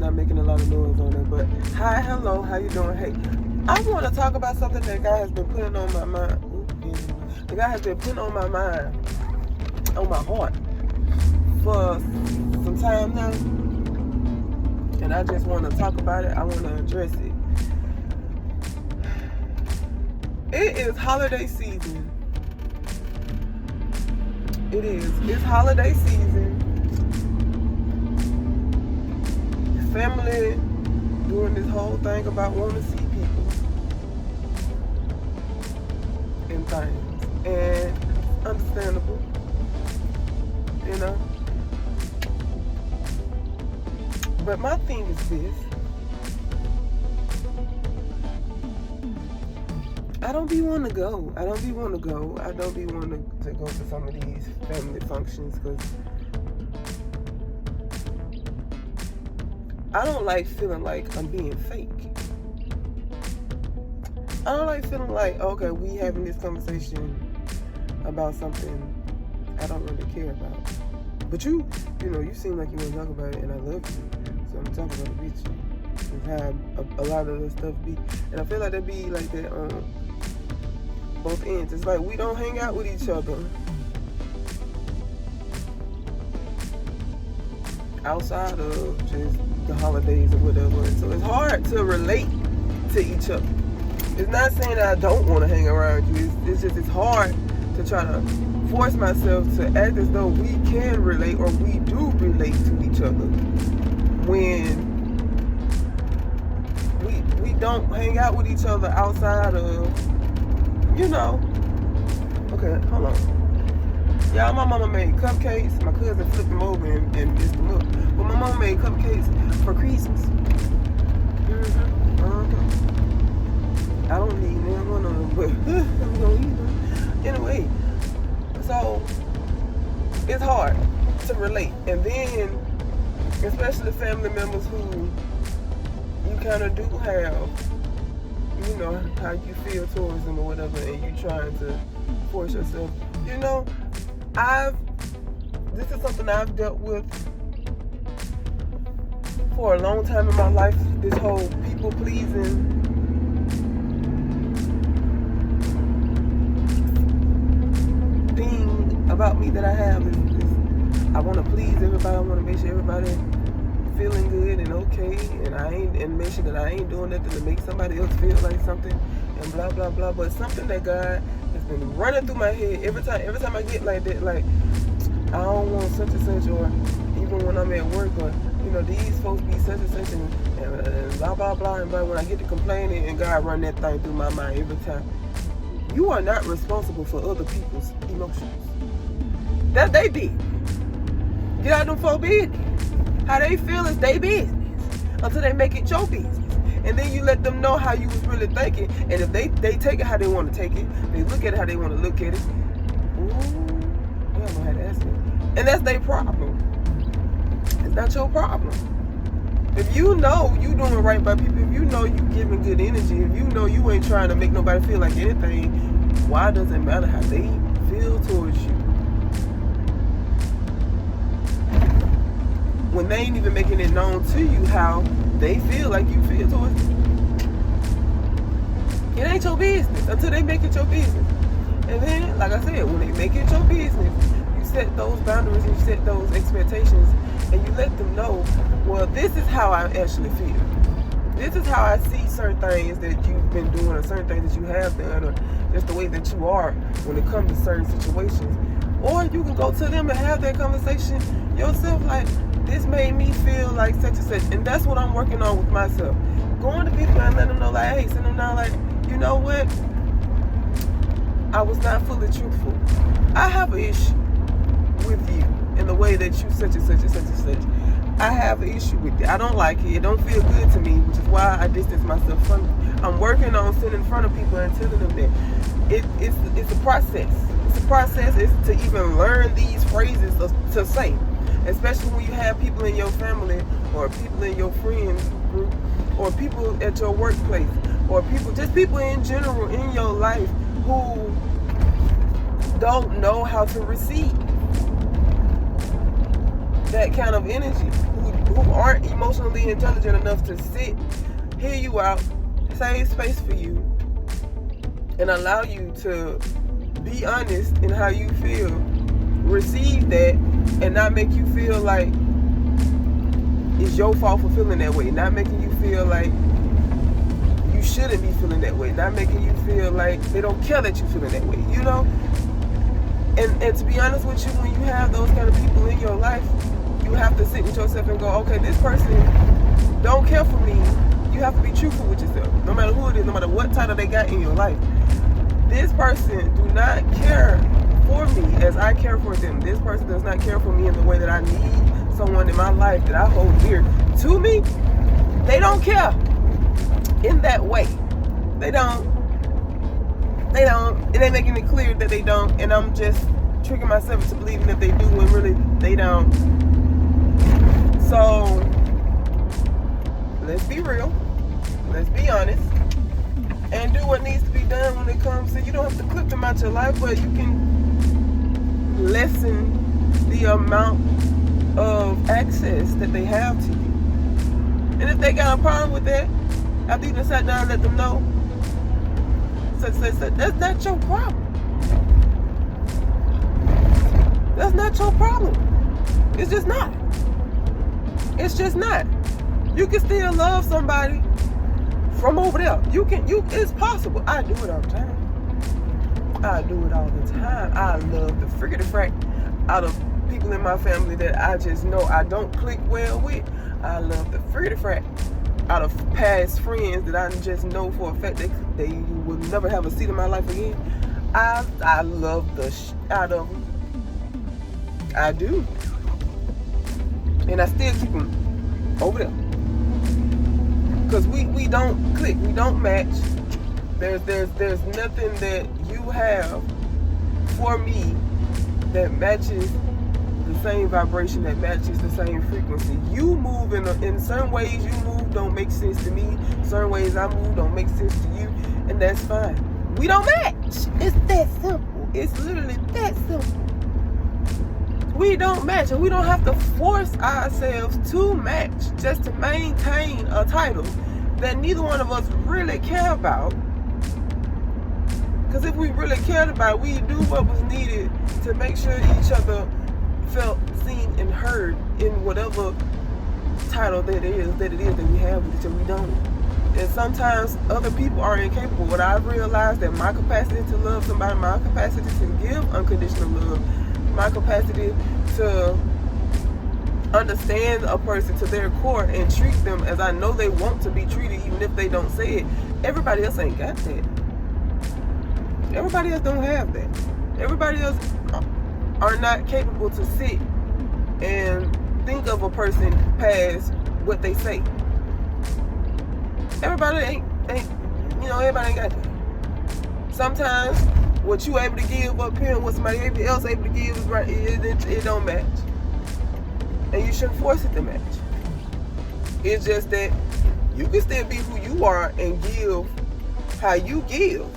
not making a lot of noise on it. But hi, hello, how you doing? Hey, I want to talk about something that God has been putting on my mind. The God has been putting on my mind, on my heart, for some time now. And I just want to talk about it. I want to address it. It is holiday season. It is. It's holiday season. Family doing this whole thing about wanting to see people and things. And understandable. You know? But my thing is this. I don't be wanting to go. I don't be wanting to go to some of these family functions because I don't like feeling like I'm being fake. I don't like feeling like, okay, we having this conversation about something I don't really care about. But you seem like you want to talk about it, and I love you, so I'm talking about it with you. And how a lot of the stuff be, and I feel like that be like that on both ends. It's like we don't hang out with each other outside of just the holidays or whatever. And so it's hard to relate to each other. It's not saying that I don't want to hang around you. It's hard to try to force myself to act as though we can relate or we do relate to each other when we don't hang out with each other outside of, okay, hold on. Y'all, my mama made cupcakes. My cousin flipped them over and mixed them up. But my mama made cupcakes for Christmas. I don't need them, one of them, but I'm gonna eat them. Anyway, so it's hard to relate. And then, especially family members who you kind of do have, how you feel towards them or whatever, and you trying to force yourself. This is something I've dealt with for a long time in my life. This whole people pleasing thing about me that I have is I want to please everybody. I want to make sure everybody feeling good and okay, and make sure that I ain't doing nothing to make somebody else feel like something, and blah blah blah. But something that God has been running through my head every time I get like that, like I don't want such and such, or even when I'm at work, or these folks be such and such, and blah blah blah, and blah. When I get to complaining, and God run that thing through my mind every time. You are not responsible for other people's emotions. That they did. Get out them folk business. How they feel is their business until they make it your business. And then you let them know how you was really thinking. And if they take it how they want to take it, they look at it how they want to look at it. Ooh, I don't know how to ask it. And that's their problem. It's not your problem. If you know you doing right by people, if you know you giving good energy, if you know you ain't trying to make nobody feel like anything, why does it matter how they feel towards you? When they ain't even making it known to you how they feel like you feel towards them. It ain't your business until they make it your business. And then, like I said, when they make it your business, you set those boundaries and you set those expectations, and you let them know, well, this is how I actually feel. This is how I see certain things that you've been doing, or certain things that you have done, or just the way that you are when it comes to certain situations. Or you can go to them and have that conversation yourself, like, this made me feel like such and such. And that's what I'm working on with myself. Going to people and letting them know, like, hey, send them down, like, you know what? I was not fully truthful. I have an issue with you in the way that you such and such and such and such. I have an issue with it. I don't like it. It don't feel good to me, which is why I distance myself from it. I'm working on sitting in front of people and telling them that it's a process. It's a process. It's to even learn these phrases to say. Especially when you have people in your family, or people in your friend group, or people at your workplace, or people in general in your life who don't know how to receive that kind of energy, who aren't emotionally intelligent enough to hear you out, save space for you, and allow you to be honest in how you feel, receive that, and not make you feel like it's your fault for feeling that way, not making you feel like you shouldn't be feeling that way, not making you feel like they don't care that you're feeling that way, you know? And to be honest with you, when you have those kind of people in your life, you have to sit with yourself and go, okay, this person don't care for me. You have to be truthful with yourself, no matter who it is, no matter what title they got in your life. This person do not care for me as I care for them. This person does not care for me in the way that I need someone in my life that I hold dear to me. They don't care in that way. They don't. It ain't making it clear that they don't, and I'm just tricking myself into believing that they do when really they don't. So let's be real. Let's be honest. And do what needs to be done when it comes to, you don't have to clip them out your life, but you can lessen the amount of access that they have to you. And if they got a problem with that, after you just sat down and let them know, that's not your problem. That's not your problem. It's just not. It's just not. You can still love somebody from over there. It's possible. I do it all the time. I love the friggity frack out of people in my family that I just know I don't click well with. I love the friggity frack out of past friends that I just know for a fact they will never have a seat in my life again. I love the out of them. I do. And I still keep them over there. Because we don't click, we don't match. There's nothing that you have for me that matches the same vibration, that matches the same frequency. You move in certain ways, you move don't make sense to me. Certain ways I move don't make sense to you, and that's fine. We don't match. It's that simple. It's literally that simple. We don't match, and we don't have to force ourselves to match just to maintain a title that neither one of us really care about. Because if we really cared about it, we do what was needed to make sure each other felt seen and heard in whatever title that it is that we have with each other. We don't. And sometimes other people are incapable. But I've realized that my capacity to love somebody, my capacity to give unconditional love, my capacity to understand a person to their core and treat them as I know they want to be treated, even if they don't say it. Everybody else ain't got that. Everybody else don't have that. Everybody else are not capable to sit and think of a person past what they say. Everybody ain't everybody ain't got that. Sometimes what you able to give up here and what somebody else able to give is right. It don't match, and you shouldn't force it to match. It's just that you can still be who you are and give how you give,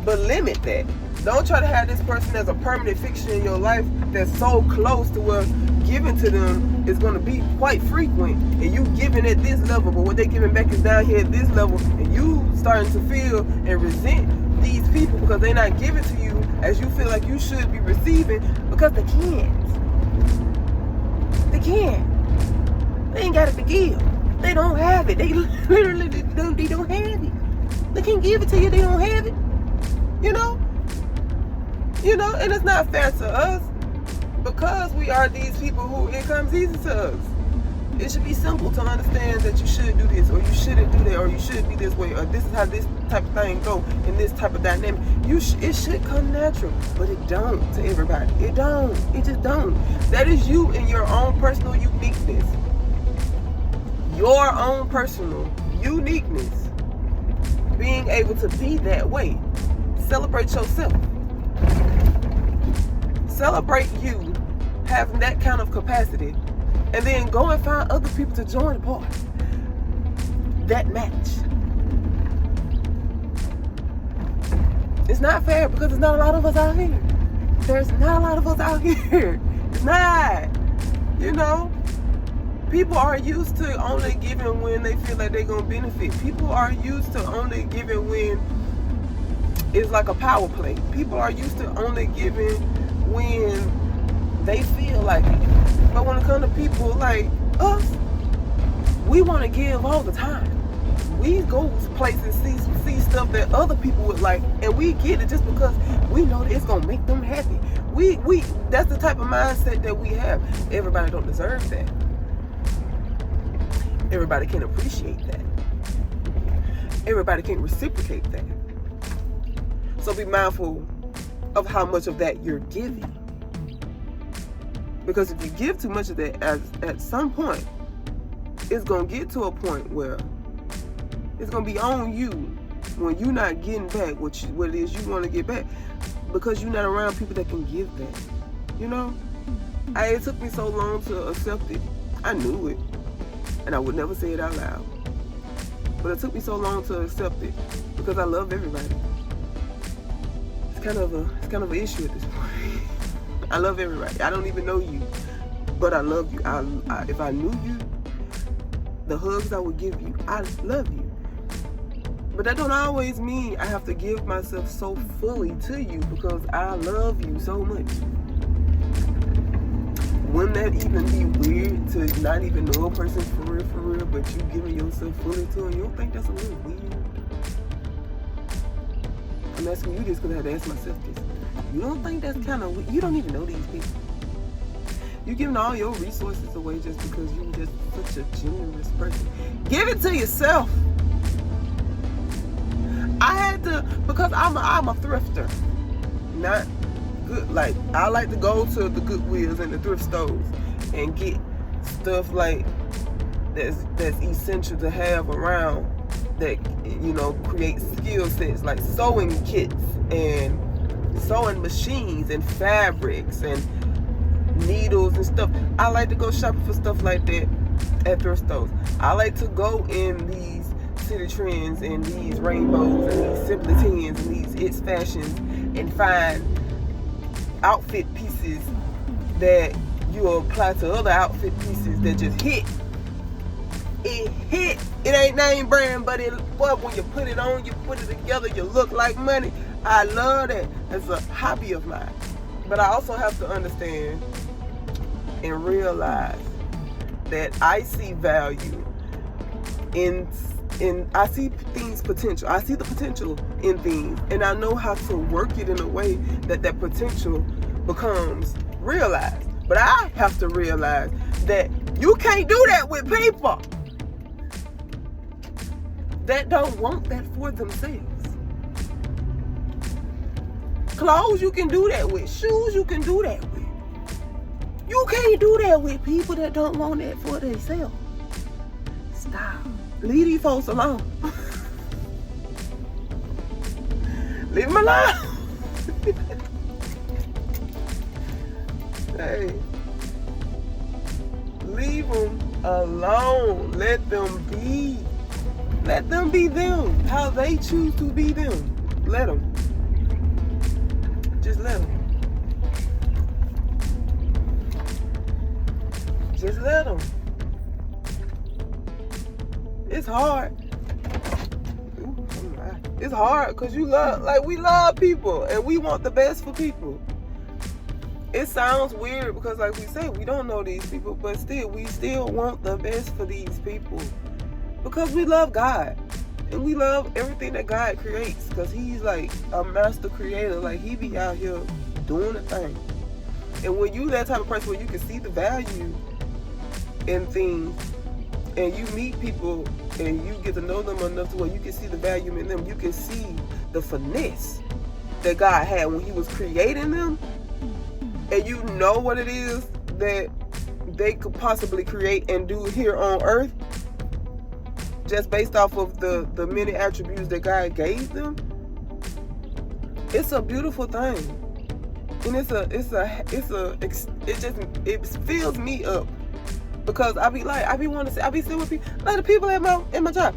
but limit that. Don't try to have this person as a permanent fixture in your life that's so close to where giving to them is going to be quite frequent, and you giving at this level, but what they giving back is down here at this level, and you starting to feel and resent these people because they're not giving to you as you feel like you should be receiving, because they can't. They can't. They ain't got it to give. They don't have it. They literally don't have it. They can't give it to you. They don't have it. You know, and it's not fair to us because we are these people who it comes easy to us. It should be simple to understand that you should do this, or you shouldn't do that, or you should be this way, or this is how this type of thing go in this type of dynamic. It should come natural, but it don't to everybody. It don't. It just don't. That is you in your own personal uniqueness. Your own personal uniqueness. Being able to be that way. Celebrate yourself. Celebrate you having that kind of capacity, and then go and find other people to join the party that match. It's not fair because there's not a lot of us out here. There's not a lot of us out here. It's not. People are used to only giving when they feel like they're going to benefit. People are used to only giving when it's like a power play. People are used to only giving when they feel like it. But when it comes to people like us, we want to give all the time. We go places, see stuff that other people would like, and we get it just because we know that it's going to make them happy. We that's the type of mindset that we have. Everybody don't deserve that. Everybody can't appreciate that. Everybody can't reciprocate that. So be mindful of how much of that you're giving. Because if you give too much of that, at some point, it's going to get to a point where it's going to be on you when you're not getting back what it is you want to get back, because you're not around people that can give that. You know? It took me so long to accept it. I knew it. And I would never say it out loud. But it took me so long to accept it because I love everybody. It's kind of an issue at this point. I love everybody. I don't even know you, but I love you. If I knew you, the hugs I would give you, I love you. But that don't always mean I have to give myself so fully to you because I love you so much. Wouldn't that even be weird to not even know a person for real, but you giving yourself fully to them? You don't think that's a little weird? I'm asking you this because I had to ask myself this. You don't think that's kind of weird? You don't even know these people. You're giving all your resources away just because you're just such a generous person. Give it to yourself. I had to, because I'm a thrifter. Not good, like I like to go to the Goodwills and the thrift stores and get stuff like that's essential to have around that, you know, create skill sets like sewing kits and sewing machines and fabrics and needles and stuff. I like to go shopping for stuff like that at thrift stores. I like to go in these City Trends and these Rainbows and these Simply Tens and these It's Fashions and find outfit pieces that you apply to other outfit pieces that just hit. It hit. It ain't name brand, but when you put it on, you put it together, you look like money. I love that. It's a hobby of mine. But I also have to understand and realize that I see value in I see things potential. I see the potential in things, and I know how to work it in a way that potential becomes realized. But I have to realize that you can't do that with people that don't want that for themselves. Clothes you can do that with. Shoes you can do that with. You can't do that with people that don't want that for themselves. Stop. Leave these folks alone. Leave them alone. Hey. Leave them alone. Let them be. Let them be them. How they choose to be them. Let them. Just let them. Just let them. It's hard. It's hard because we love people and we want the best for people. It sounds weird because like we say, we don't know these people, but still, we still want the best for these people because we love God and we love everything that God creates because he's like a master creator. Like he be out here doing a thing. And when you that type of person where you can see the value in things, and you meet people and you get to know them enough to where you can see the value in them, you can see the finesse that God had when he was creating them, and you know what it is that they could possibly create and do here on earth just based off of the many attributes that God gave them. It's a beautiful thing. And it fills me up. Because I be sitting with people, like the people in my job.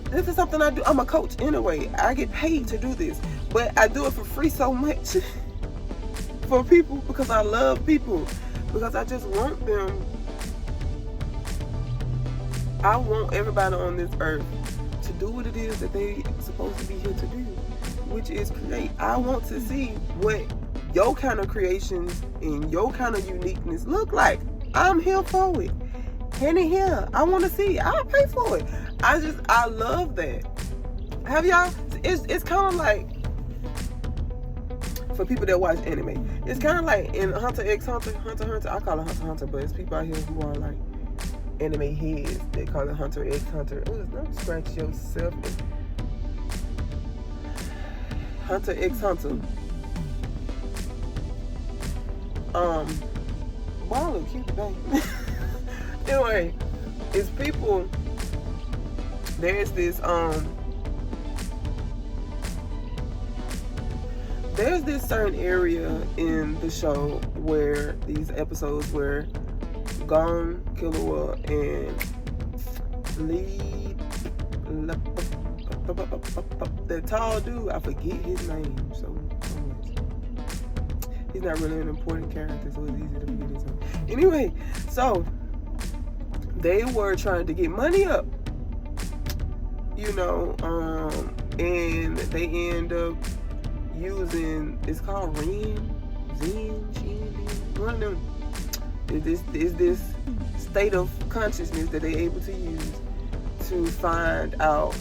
This is something I do. I'm a coach anyway. I get paid to do this. But I do it for free so much for people because I love people. Because I just want them I want everybody on this earth to do what it is that they supposed to be here to do, which is create. I want to see what your kind of creations and your kind of uniqueness look like. I'm here for it. Henny here. I want to see. I'll pay for it. I love that. Have y'all? It's kind of like, for people that watch anime, it's kind of like in Hunter x Hunter. I call it Hunter x Hunter, but it's people out here who are like anime heads. They call it Hunter x Hunter. Don't scratch yourself. Hunter x Hunter. Wow, look cute today. Anyway, it's people. There's this certain area in the show where these episodes where Gon, Killua, and that tall dude, I forget his name so much. He's not really an important character, so it's easy to forget his name. Anyway, so they were trying to get money up, and they end up using, it's called one of them. Is this state of consciousness that they're able to use to find out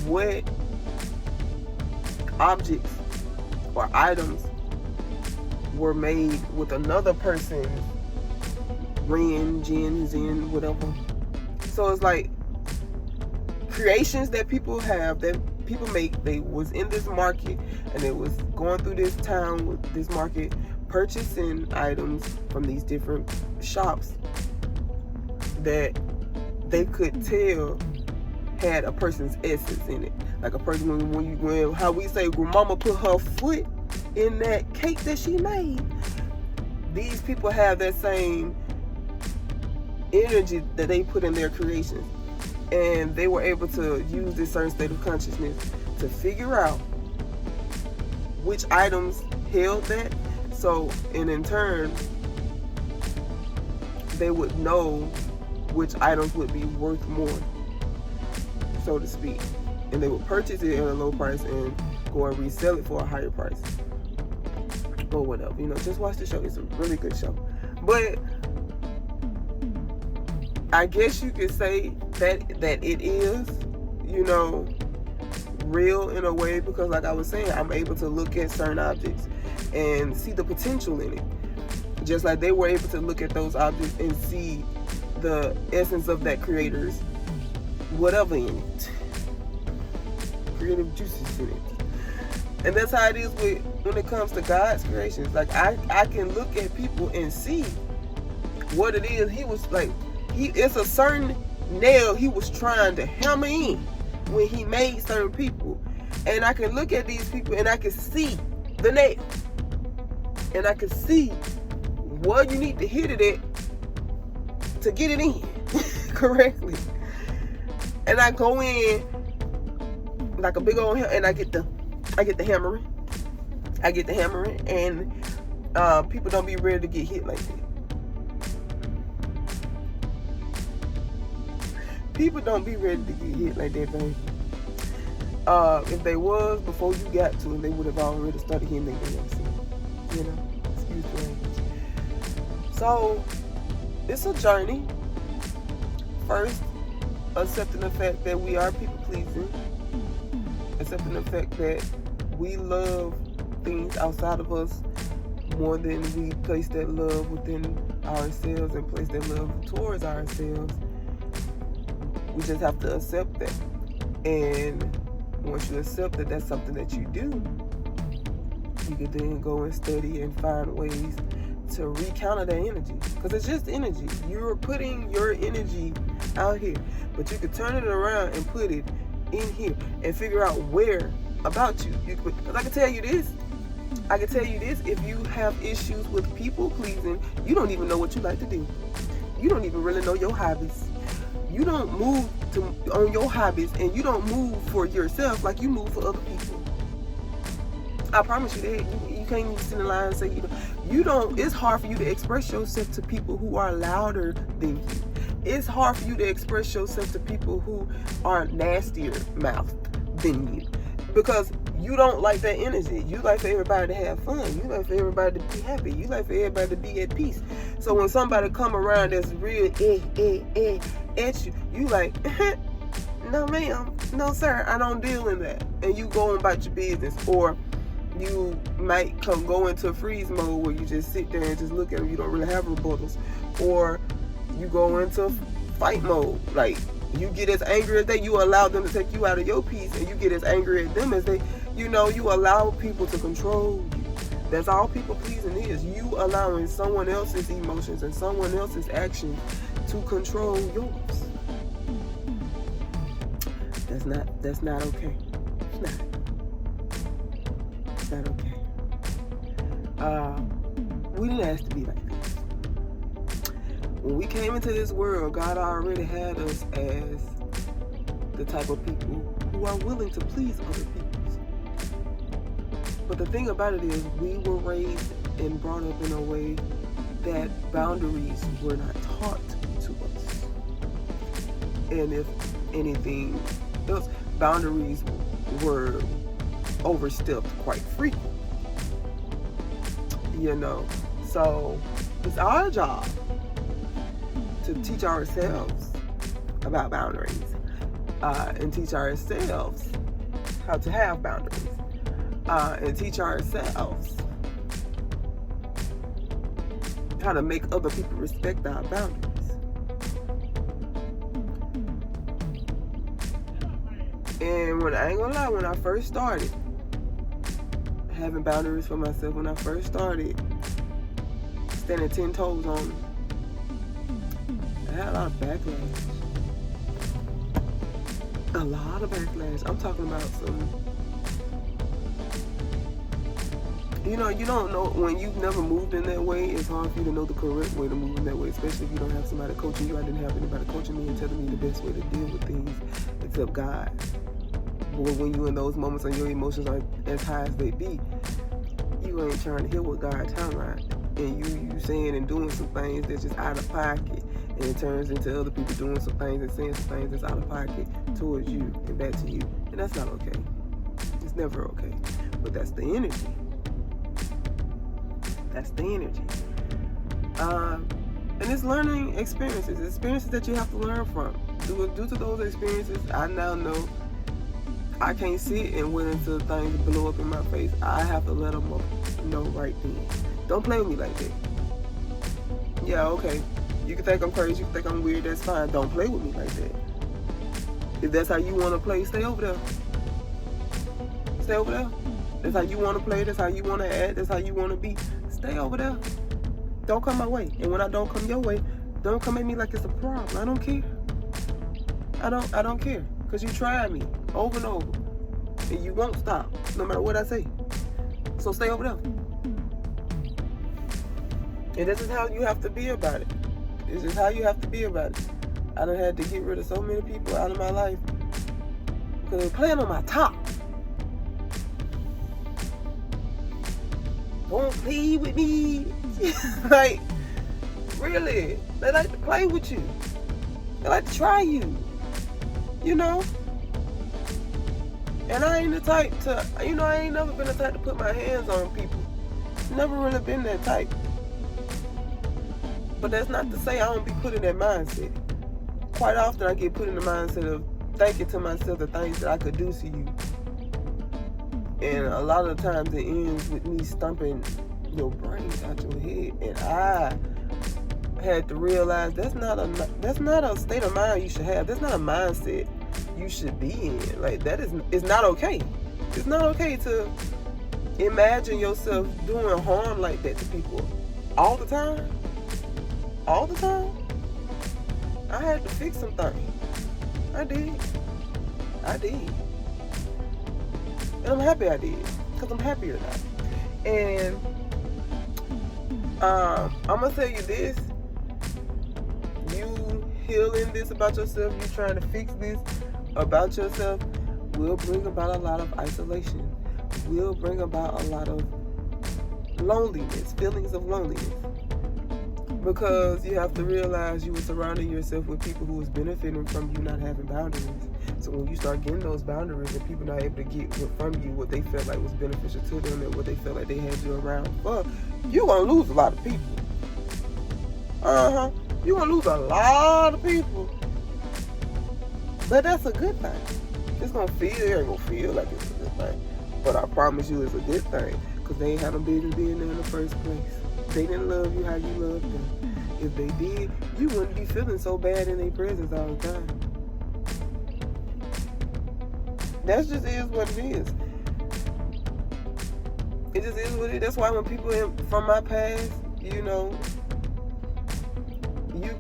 what objects or items were made with another person's Ren, Jin, Zen, whatever. So it's like creations that people have, that people make. They was in this market and it was going through this town with this market, purchasing items from these different shops that they could tell had a person's essence in it. Like a person, when how we say grandmama put her foot in that cake that she made, these people have that same energy that they put in their creations. And they were able to use this certain state of consciousness to figure out which items held that. So, and in turn, they would know which items would be worth more, so to speak. And they would purchase it at a low price and go and resell it for a higher price. Or whatever. Just watch the show. It's a really good show. But I guess you could say that it is, real in a way, because like I was saying, I'm able to look at certain objects and see the potential in it. Just like they were able to look at those objects and see the essence of that creator's whatever in it. Creative juices in it. And that's how it is when it comes to God's creations. Like I can look at people and see what it is. He was like, it's a certain nail he was trying to hammer in when he made certain people. And I can look at these people and I can see the nail. And I can see what you need to hit it at to get it in correctly. And I go in like a big old hammer and I get the hammering. And people don't be ready to get hit like that. People don't be ready to get hit like that, baby. If they was, before you got to it, they would have already started hitting their damn seat. Excuse the language. So, it's a journey. First, accepting the fact that we are people pleasing. Accepting the fact that we love things outside of us more than we place that love within ourselves and place that love towards ourselves. We just have to accept that. And once you accept that that's something that you do, you can then go and study and find ways to recounter that energy. Because it's just energy. You're putting your energy out here. But you can turn it around and put it in here and figure out where about you. Because I can tell you this. If you have issues with people pleasing, you don't even know what you like to do. You don't even really know your hobbies. You don't move on your hobbies, and you don't move for yourself like you move for other people. I promise you that. You can't even sit in line and say you don't. It's hard for you to express yourself to people who are louder than you. it's hard for you to express yourself to people who are nastier mouthed than you, because you don't like that energy. You like for everybody to have fun. You like for everybody to be happy. You like for everybody to be at peace. So when somebody come around that's real at you, you like, no ma'am, no sir, I don't deal in that. And you go about your business. Or you might go into a freeze mode where you just sit there and just look at them. You don't really have rebuttals. Or you go into fight mode. Like, you get as angry as you allow them to take you out of your peace, and you get as angry at them as you allow people to control you. That's all people pleasing is. You allowing someone else's emotions and someone else's actions to control yours. That's not okay. It's not okay. We didn't ask to be like this. When we came into this world, God already had us as the type of people who are willing to please other people. But the thing about it is, we were raised and brought up in a way that boundaries were not taught to us. And if anything else, boundaries were overstepped quite frequently. So it's our job to teach ourselves about boundaries, and teach ourselves how to have boundaries, and teach ourselves how to make other people respect our boundaries. And I ain't gonna lie, when I first started having boundaries for myself, when I first started standing 10 toes on them, I had a lot of backlash. A lot of backlash. I'm talking about some... You don't know, when you've never moved in that way, it's hard for you to know the correct way to move in that way, especially if you don't have somebody coaching you. I didn't have anybody coaching me and telling me the best way to deal with things except God. But when you're in those moments and your emotions are as high as they be, you ain't trying to hear what God's telling you. And you saying and doing some things that's just out of pocket. And it turns into other people doing some things and saying some things that's out of pocket towards you and back to you. And that's not okay. It's never okay. But that's the energy. That's the energy. And it's learning experiences that you have to learn from. Due to those experiences, I now know I can't sit and wait until things blow up in my face. I have to let them know right then. Don't play with me like that. Yeah, okay. You can think I'm crazy, you can think I'm weird, that's fine. Don't play with me like that. If that's how you want to play, stay over there. Stay over there. That's how you want to play, that's how you want to act, that's how you want to be. Stay over there. Don't come my way. And when I don't come your way, don't come at me like it's a problem. I don't care. I don't care. Because you tried me over and over. And you won't stop, no matter what I say. So stay over there. And this is how you have to be about it. This is how you have to be about it. I done had to get rid of so many people out of my life because they're playing on my top. Don't play with me. Like, really. They like to play with you. They like to try you. And I ain't the type to, I ain't never been the type to put my hands on people. Never really been that type. But that's not to say I don't be put in that mindset. Quite often I get put in the mindset of thinking to myself the things that I could do to you. And a lot of the times it ends with me stumping your brains out your head. And I had to realize that's not a state of mind you should have. That's not a mindset you should be in. Like, it's not okay. It's not okay to imagine yourself doing harm like that to people all the time. All the time. I had to fix some things. I did. And I'm happy I did. Because I'm happier now. And I'm going to tell you this. You healing this about yourself, you trying to fix this about yourself, will bring about a lot of isolation. Will bring about a lot of loneliness, feelings of loneliness. Because you have to realize you were surrounding yourself with people who was benefiting from you not having boundaries. So when you start getting those boundaries and people not able to get from you what they felt like was beneficial to them and what they felt like they had you around for, you're going to lose a lot of people. You're going to lose a lot of people. But that's a good thing. It ain't going to feel like it's a good thing. But I promise you it's a good thing. Because they ain't had no business being there in the first place. They didn't love you how you loved them. If they did, you wouldn't be feeling so bad in their presence all the time. That just is what it is. It just is what it is. That's why when people from my past, you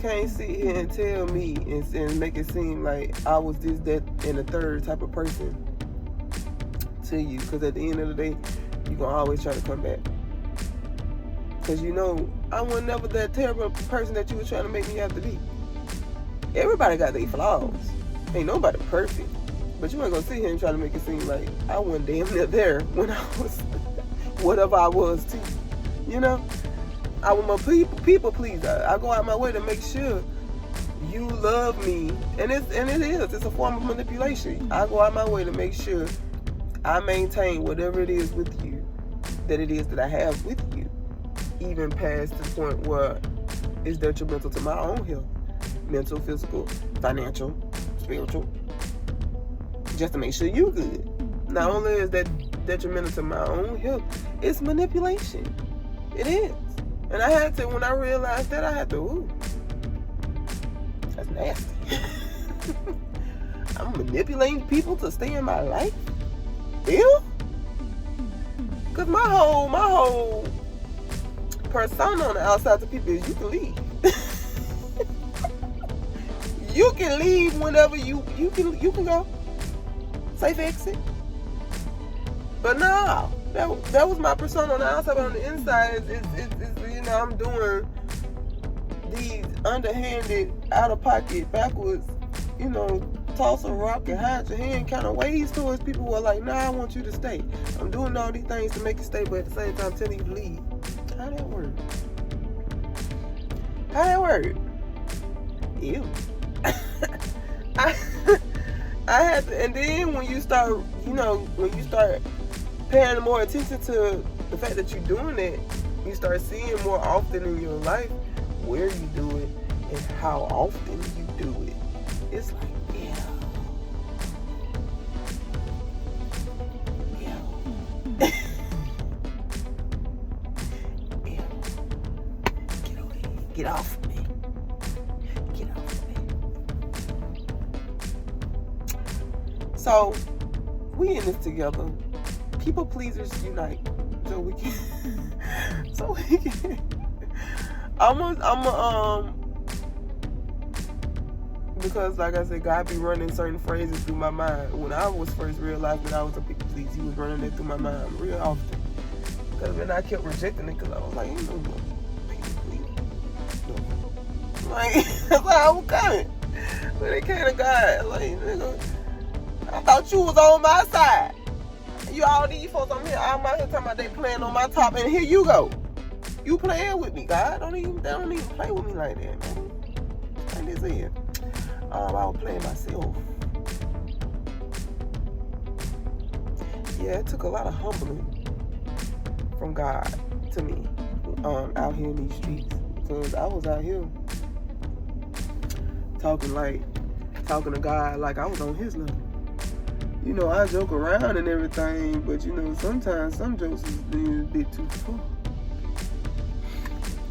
can't sit here and tell me and make it seem like I was this, that, and the third type of person to you. Because at the end of the day, you're going to always try to come back. Because I was never that terrible person that you were trying to make me have to be. Everybody got their flaws. Ain't nobody perfect. But you ain't going to sit here and try to make it seem like I wasn't damn near there when I was whatever I was to you. I was my people pleaser. I go out my way to make sure you love me. And it is. It's a form of manipulation. I go out my way to make sure I maintain whatever it is with you that it is that I have with you. Even past the point where it's detrimental to my own health. Mental, physical, financial, spiritual. Just to make sure you're good. Not only is that detrimental to my own health, it's manipulation. It is. And I had to, when I realized that, I had to, ooh, that's nasty. I'm manipulating people to stay in my life? Ew? Because my whole persona on the outside to people is you can leave. You can leave whenever you can go. Safe exit. But no, that was my persona on the outside, but on the inside, it's I'm doing these underhanded, out of pocket, backwards, toss a rock and hide your hand kind of ways towards people who are like, nah, I want you to stay. I'm doing all these things to make you stay, but at the same time telling you to leave. How that work? Ew. I had to, and then when you start, paying more attention to the fact that you're doing it, you start seeing more often in your life where you do it and how often you do it. It's like, get off of me. Get off of me. So, we in this together. People pleasers unite. So we can. Because like I said, God be running certain phrases through my mind. When I was first realizing that I was a people pleaser, He was running it through my mind real often. Because then I kept rejecting it because I was like, ain't no people pleaser. Like, that's how I was coming. But it came to God, like, nigga, I thought you was on my side. You all these folks on here, I'm out here talking about they playing on my top, and here you go. You playing with me, God. They don't even play with me like that, man. Like this here. I was playing myself. Yeah, it took a lot of humbling from God to me out here in these streets. Because I was out here talking to God like I was on His level. I joke around and everything, but sometimes some jokes is a bit too far.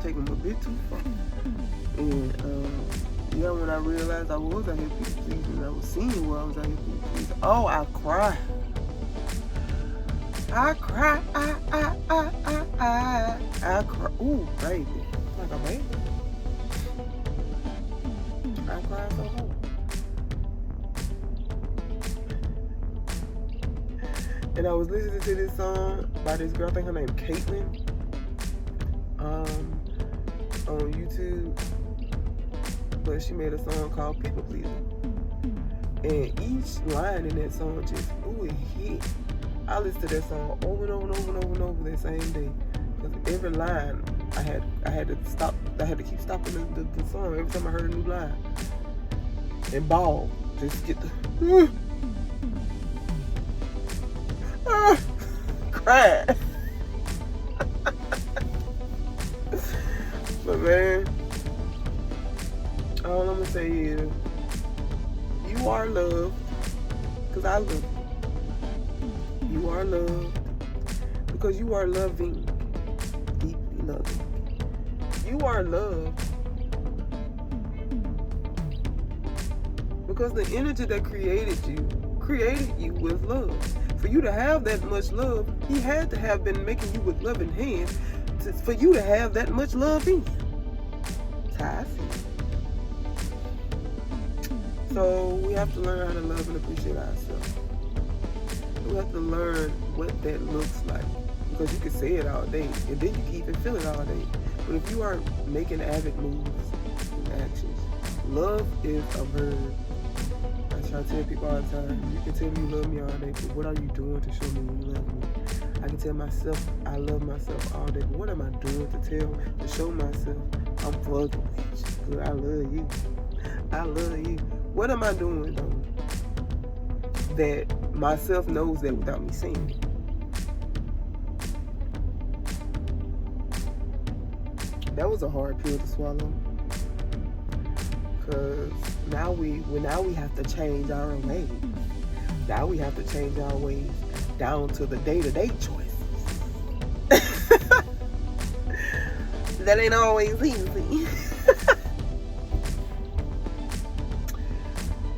Take them a bit too far. And when I realized I was out here people pleasing, I was seeing where I was out here people pleasing. Oh, I cried. I cried. I cried. Ooh, baby. Like a baby. I cried so hard. And I was listening to this song by this girl, I think her name Caitlin, on YouTube. But she made a song called People Pleaser. And each line in that song just, it hit. I listened to that song over and over and over and over and over that same day. Because every line I had to stop. I had to keep stopping the song every time I heard a new line and bawl. Just get the cry. But man, all I'm gonna say is you are loved, because I love you. You are loved because you are loving, deeply loving. You are loved because the energy that created you with love. For you to have that much love, he had to have been making you with loving hands for you to have that much love in you. That's how I see it. So we have to learn how to love and appreciate ourselves. We have to learn what that looks like. Because you can say it all day, and then you can even feel it all day. But if you aren't making avid moves and actions, love is a verb. I try to tell people all the time, you can tell me you love me all day, but what are you doing to show me you love me? I can tell myself I love myself all day, but what am I doing to show myself I'm fucking with you? I love you. I love you. What am I doing though that myself knows that without me saying it? That was a hard pill to swallow. Cause now we have to change our ways. Now we have to change our ways down to the day-to-day choices. That ain't always easy.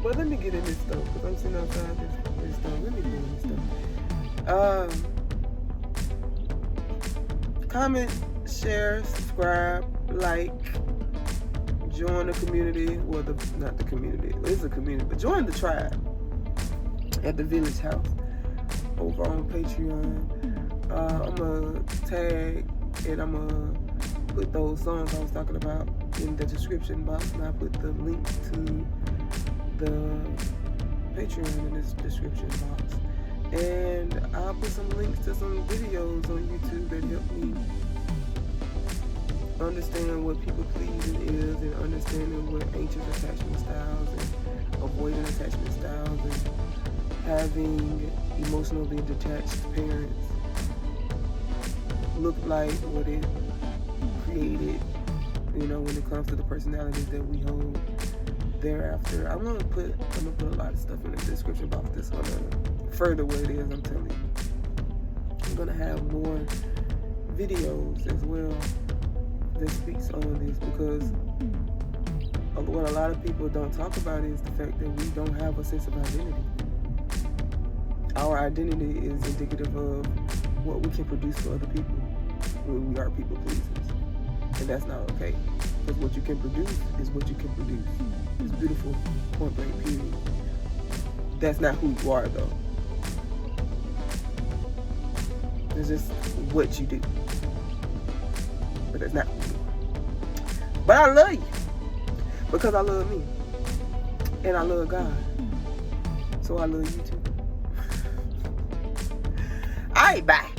But let me get in this stuff, because I'm sitting outside this stuff. Let me get in this stuff. Comment, share, subscribe, like, join the community. Well, not the community. It's a community, but join the tribe at the Village House over on Patreon. I'm going to tag and I'm going to put those songs I was talking about in the description box, and I'll put the link to the Patreon in this description box. And I'll put some links to some videos on YouTube that help me understand what people pleasing is, and understanding what anxious attachment styles and avoidant attachment styles and having emotionally detached parents look like, what it created, when it comes to the personalities that we hold thereafter. I'm gonna put a lot of stuff in the description box that's gonna further what it is I'm telling you. I'm gonna have more videos as well that speaks on this, because what a lot of people don't talk about is the fact that we don't have a sense of identity. Our identity is indicative of what we can produce for other people when we are people pleasers. And that's not okay. Because what you can produce is what you can produce. It's beautiful, point blank, period. That's not who you are, though. It's just what you do. But that's not who you are. But I love you. Because I love me. And I love God. So I love you too. Alright, bye.